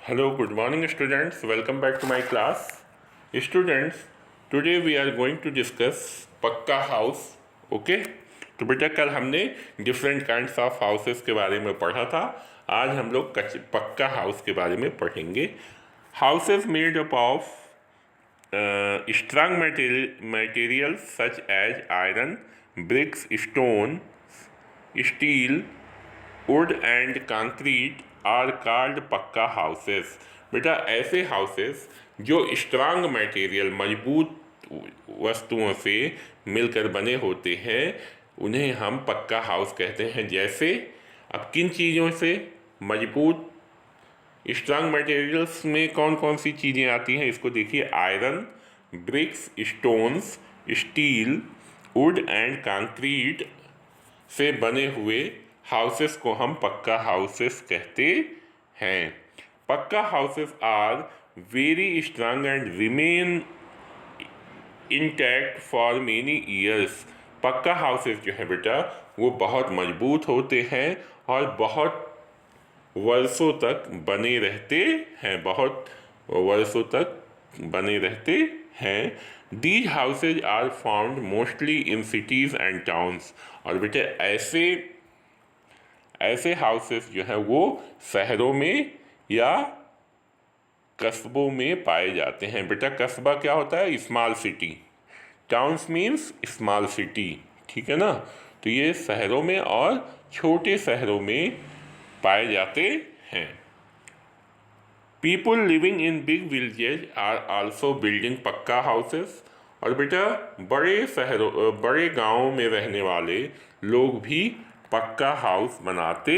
Hello, good morning students. Welcome back to my class. Students, today we are going to discuss पक्का house. Okay, तो बेटा कल हमने different kinds of houses के बारे में पढ़ा था. आज हम लोग पक्का हाउस के बारे में पढ़ेंगे. Houses made up of strong materials such as iron, bricks, stone, steel, wood and concrete are called pucca houses. बेटा ऐसे हाउसेस जो स्ट्रांग मटेरियल मजबूत वस्तुओं से मिलकर बने होते हैं उन्हें हम पक्का हाउस कहते हैं. जैसे अब किन चीज़ों से मजबूत स्ट्रांग मटेरियल्स में कौन कौन सी चीज़ें आती हैं इसको देखिए. Iron, bricks, stones, steel, wood and concrete से बने हुए हाउसेस को हम पक्का हाउसेस कहते हैं. Pucca houses are very strong and remain intact for many years. Pucca houses जो है बेटा वो बहुत मजबूत होते हैं और बहुत वर्षों तक बने रहते हैं, बहुत वर्षों तक बने रहते हैं. These houses are found mostly in cities and towns. और बेटे ऐसे हाउसेस जो है वो शहरों में या कस्बों में पाए जाते हैं. बेटा कस्बा क्या होता है? Small city. Towns means small city. ठीक है ना. तो ये शहरों में और छोटे शहरों में पाए जाते हैं. People living in big villages are also building pucca houses. और बेटा बड़े गाँवों में रहने वाले लोग भी पक्का हाउस बनाते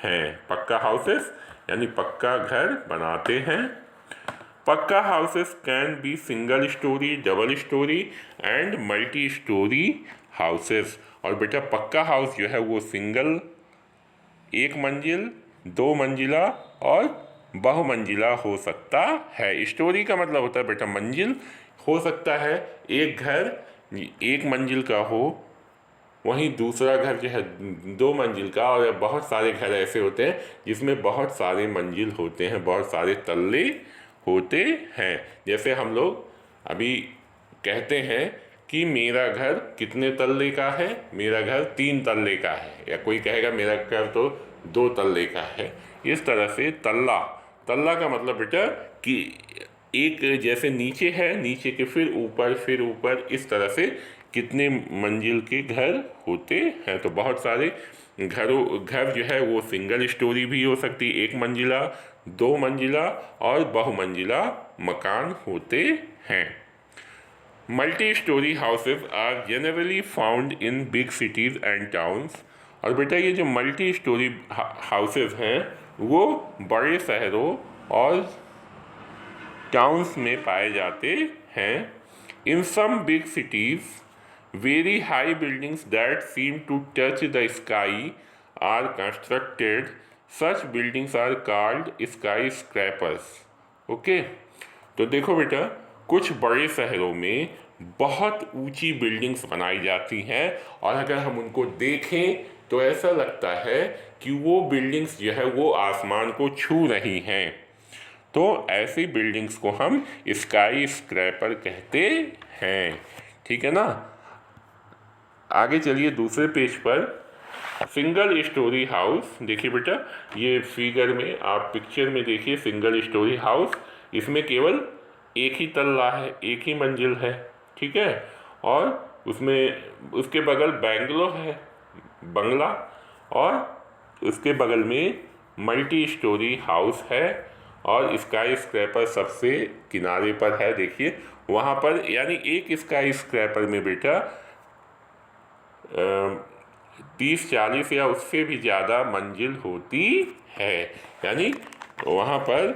हैं. पक्का हाउसेस यानी पक्का घर बनाते हैं. Pucca houses can be single storey, double storey and multi storey houses. और बेटा पक्का हाउस जो है वो सिंगल, एक मंजिल, दो मंजिला और बहुमंजिला हो सकता है. स्टोरी का मतलब होता है बेटा मंजिल. हो सकता है एक घर एक मंजिल का हो, वहीं दूसरा घर जो है दो मंजिल का. और बहुत सारे घर ऐसे होते हैं जिसमें बहुत सारे मंजिल होते हैं, बहुत सारे तल्ले होते हैं. जैसे हम लोग अभी कहते हैं कि मेरा घर कितने तल्ले का है? मेरा घर 3 तल्ले का है. या कोई कहेगा मेरा घर तो 2 तल्ले का है. इस तरह से तल्ला का मतलब बेटा कि एक जैसे नीचे है, नीचे के फिर ऊपर, इस तरह से कितने मंजिल के घर होते हैं. तो बहुत सारे घर जो है वो सिंगल स्टोरी भी हो सकती है, एक मंजिला, दो मंजिला और बहुमंजिला मकान होते हैं. Multi storey houses are generally found in big cities and towns. और बेटा ये जो मल्टी स्टोरी हाउसेस हैं वो बड़े शहरों और टाउन्स में पाए जाते हैं. In some big cities very high buildings that seem to touch the sky are constructed. Such buildings are called skyscrapers. Okay, तो देखो बेटा कुछ बड़े शहरों में बहुत ऊंची बिल्डिंग्स बनाई जाती हैं और अगर हम उनको देखें तो ऐसा लगता है कि वो बिल्डिंग्स जो है वो आसमान को छू रही हैं. तो ऐसी बिल्डिंग्स को हम स्काई स्क्रैपर कहते हैं. ठीक है ना. आगे चलिए दूसरे पेज पर. Single storey house. देखिए बेटा ये फिगर में आप पिक्चर में देखिए सिंगल स्टोरी हाउस. इसमें केवल एक ही तल्ला है, एक ही मंजिल है. ठीक है. और उसमें उसके बगल बंगला और उसके बगल में मल्टी स्टोरी हाउस है और स्काई स्क्रैपर सबसे किनारे पर है. देखिए वहाँ पर यानी एक स्काई स्क्रैपर में बेटा 30-40 या उससे भी ज़्यादा मंजिल होती है. यानी वहाँ पर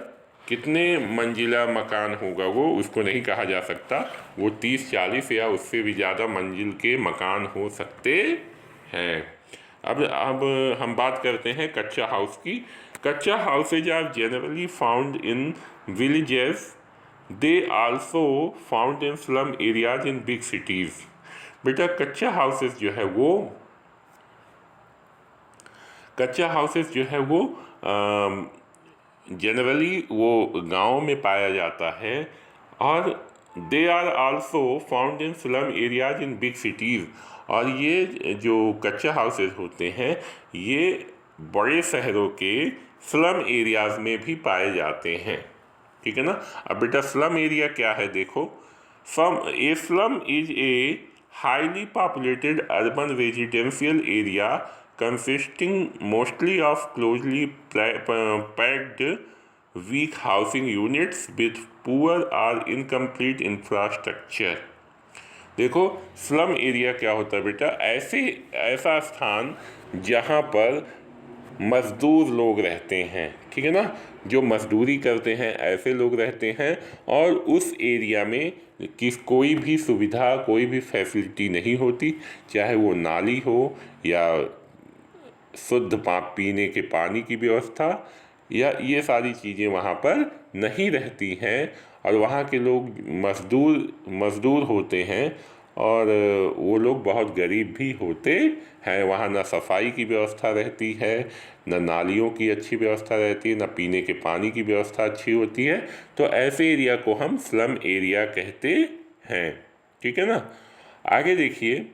कितने मंजिला मकान होगा वो उसको नहीं कहा जा सकता. वो 30-40 या उससे भी ज़्यादा मंजिल के मकान हो सकते हैं. अब हम बात करते हैं कच्चा हाउस की. Kutcha houses are generally found in villages. They also found in slum areas in big cities. बेटा कच्चा हाउसेस जो है वो जनरली वो गांव में पाया जाता है और they are also found in slum areas in big cities. और ये जो कच्चा हाउसेज होते हैं ये बड़े शहरों के स्लम एरियाज में भी पाए जाते हैं। ठीक है ना। अब बेटा स्लम एरिया क्या है देखो। A slum is a highly populated urban residential area consisting mostly of closely packed weak housing units with poor or incomplete infrastructure। देखो स्लम एरिया क्या होता है बेटा, ऐसा स्थान जहाँ पर मजदूर लोग रहते हैं, ठीक है ना, जो मजदूरी करते हैं ऐसे लोग रहते हैं और उस एरिया में कोई भी सुविधा कोई भी फैसिलिटी नहीं होती, चाहे वो नाली हो या शुद्ध पीने के पानी की व्यवस्था, या ये सारी चीज़ें वहाँ पर नहीं रहती हैं और वहाँ के लोग मज़दूर होते हैं और वो लोग बहुत गरीब भी होते हैं। वहाँ ना सफाई की व्यवस्था रहती है, न नालियों की अच्छी व्यवस्था रहती है, न पीने के पानी की व्यवस्था अच्छी होती है। तो ऐसे एरिया को हम स्लम एरिया कहते हैं। ठीक है ना। आगे देखिए,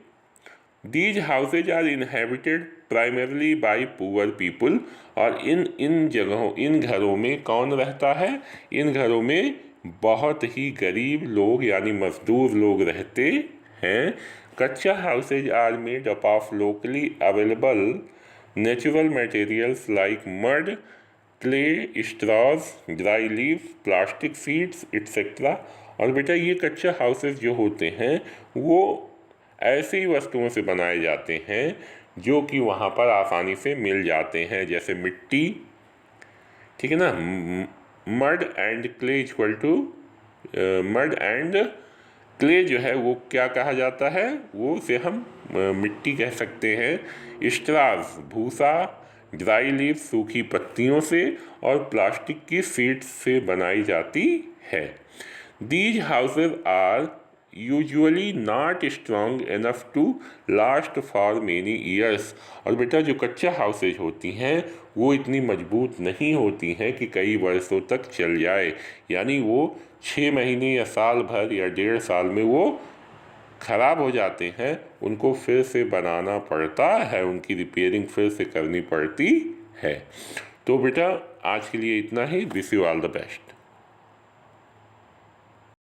These houses are inhabited primarily by poor people। और इन घरों में कौन रहता है? इन घरों में बहुत ही गरीब लोग यानी मजदूर लोग रहते हैं। Kutcha houses are made up of locally available natural materials like mud, clay, straws, dry leaves, plastic sheets etcetera. और बेटा ये कच्चा हाउसेज जो होते हैं वो ऐसी वस्तुओं से बनाए जाते हैं जो कि वहाँ पर आसानी से मिल जाते हैं, जैसे मिट्टी, ठीक है ना। Mud and clay equal to mud and clay जो है वो क्या कहा जाता है, वो उसे हम मिट्टी कह सकते हैं। स्ट्राज भूसा, ड्राई लीव सूखी पत्तियों से और प्लास्टिक की शीट्स से बनाई जाती है। These houses are usually not strong enough to last for many years. और बेटा जो कच्चा हाउसेज होती हैं वो इतनी मजबूत नहीं होती हैं कि कई वर्षों तक चल जाए, यानी वो 6 महीने या साल भर या 1.5 साल में वो ख़राब हो जाते हैं, उनको फिर से बनाना पड़ता है, उनकी रिपेयरिंग फिर से करनी पड़ती है। तो बेटा आज के लिए इतना ही। Wish you all the best.